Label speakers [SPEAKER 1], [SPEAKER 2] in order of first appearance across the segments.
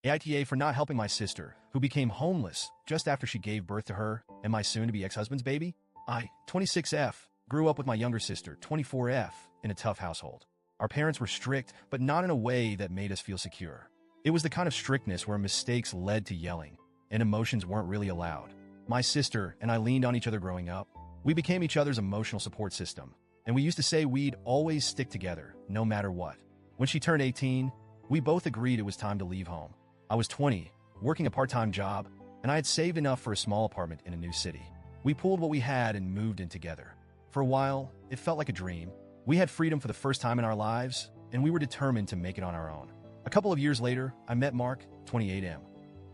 [SPEAKER 1] AITA for not helping my sister, who became homeless just after she gave birth to her and my soon-to-be ex-husband's baby. I, 26F, grew up with my younger sister, 24F, in a tough household. Our parents were strict, but not in a way that made us feel secure. It was the kind of strictness where mistakes led to yelling, and emotions weren't really allowed. My sister and I leaned on each other growing up. We became each other's emotional support system, and we used to say we'd always stick together, no matter what. When she turned 18, we both agreed it was time to leave home. I was 20, working a part-time job, and I had saved enough for a small apartment in a new city. We pooled what we had and moved in together. For a while, it felt like a dream. We had freedom for the first time in our lives, and we were determined to make it on our own. A couple of years later, I met Mark, 28M.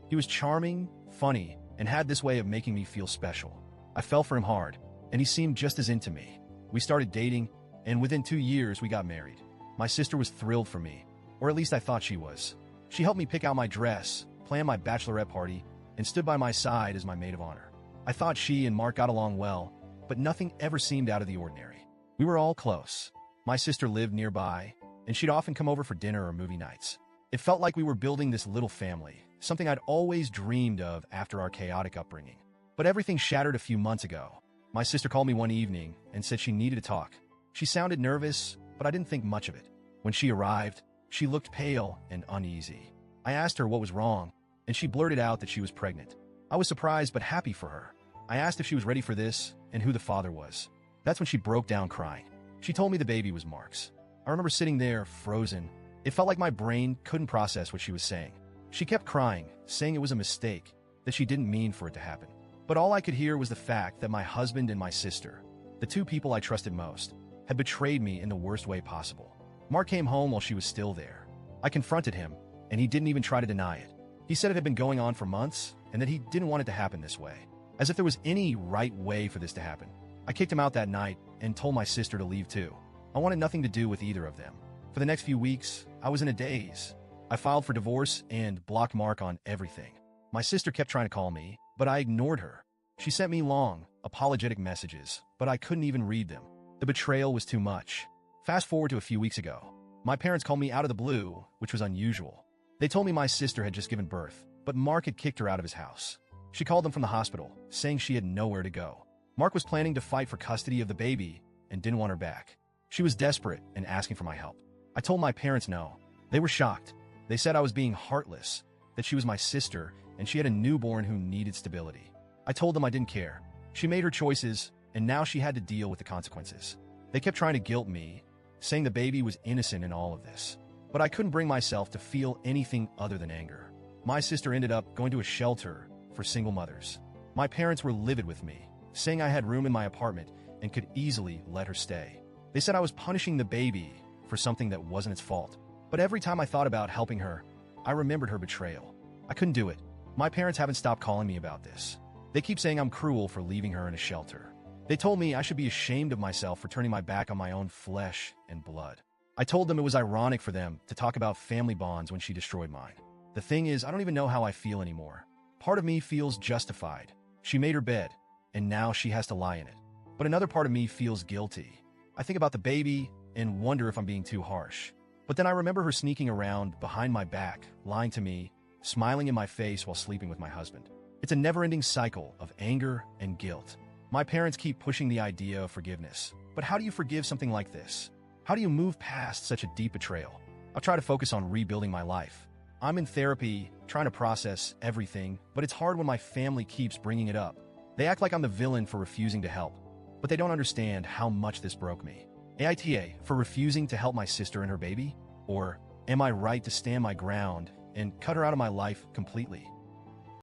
[SPEAKER 1] He was charming, funny, and had this way of making me feel special. I fell for him hard, and he seemed just as into me. We started dating, and within 2 years, we got married. My sister was thrilled for me, or at least I thought she was. She helped me pick out my dress, plan my bachelorette party, and stood by my side as my maid of honor. I thought she and Mark got along well, but nothing ever seemed out of the ordinary. We were all close. My sister lived nearby, and she'd often come over for dinner or movie nights. It felt like we were building this little family, something I'd always dreamed of after our chaotic upbringing. But everything shattered a few months ago. My sister called me one evening and said she needed to talk. She sounded nervous, but I didn't think much of it. When she arrived, she looked pale and uneasy. I asked her what was wrong, and she blurted out that she was pregnant. I was surprised but happy for her. I asked if she was ready for this and who the father was. That's when she broke down crying. She told me the baby was Mark's. I remember sitting there, frozen. It felt like my brain couldn't process what she was saying. She kept crying, saying it was a mistake, that she didn't mean for it to happen. But all I could hear was the fact that my husband and my sister, the two people I trusted most, had betrayed me in the worst way possible. Mark came home while she was still there. I confronted him, and he didn't even try to deny it. He said it had been going on for months, and that he didn't want it to happen this way. As if there was any right way for this to happen. I kicked him out that night and told my sister to leave too. I wanted nothing to do with either of them. For the next few weeks, I was in a daze. I filed for divorce and blocked Mark on everything. My sister kept trying to call me, but I ignored her. She sent me long, apologetic messages, but I couldn't even read them. The betrayal was too much. Fast forward to a few weeks ago. My parents called me out of the blue, which was unusual. They told me my sister had just given birth, but Mark had kicked her out of his house. She called them from the hospital, saying she had nowhere to go. Mark was planning to fight for custody of the baby and didn't want her back. She was desperate and asking for my help. I told my parents no. They were shocked. They said I was being heartless, that she was my sister, and she had a newborn who needed stability. I told them I didn't care. She made her choices, and now she had to deal with the consequences. They kept trying to guilt me, saying the baby was innocent in all of this. But I couldn't bring myself to feel anything other than anger. My sister ended up going to a shelter for single mothers. My parents were livid with me, saying I had room in my apartment and could easily let her stay. They said I was punishing the baby for something that wasn't its fault. But every time I thought about helping her, I remembered her betrayal. I couldn't do it. My parents haven't stopped calling me about this. They keep saying I'm cruel for leaving her in a shelter. They told me I should be ashamed of myself for turning my back on my own flesh and blood. I told them it was ironic for them to talk about family bonds when she destroyed mine. The thing is, I don't even know how I feel anymore. Part of me feels justified. She made her bed, and now she has to lie in it. But another part of me feels guilty. I think about the baby and wonder if I'm being too harsh. But then I remember her sneaking around behind my back, lying to me, smiling in my face while sleeping with my husband. It's a never-ending cycle of anger and guilt. My parents keep pushing the idea of forgiveness. But how do you forgive something like this? How do you move past such a deep betrayal? I'll try to focus on rebuilding my life. I'm in therapy, trying to process everything, but it's hard when my family keeps bringing it up. They act like I'm the villain for refusing to help, but they don't understand how much this broke me. AITA for refusing to help my sister and her baby? Or am I right to stand my ground and cut her out of my life completely?